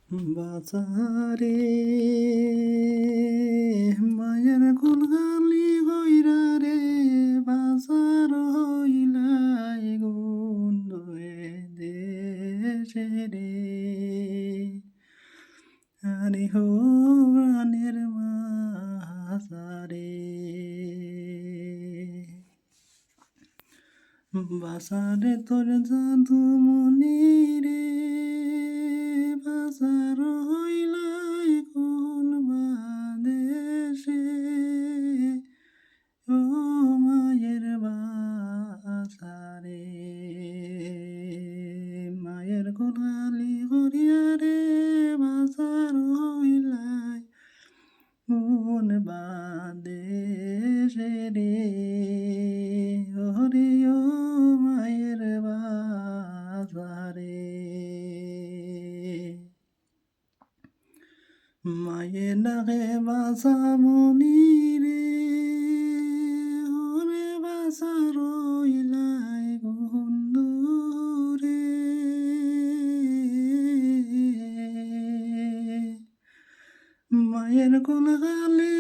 বাজারে মায়ের কোলগালি গইরা রে বাজার হইলাই গুন্দে দেশে রে আরে হো রানের মাঝারে বাজারে তোর জাদু মনি রে বাজার হইলাই কোন বাদেশে ও মায়ের বাজারে মায়ের কোলালি করিয়া রে বাজার হইলাই কোন বাদেশে রে ওরে ও মায়ের বাজারে মায়ের ডাকে বাসামনি রে ওরে বাসা রইলাই বন্ধু রে মায়ের কোল খালি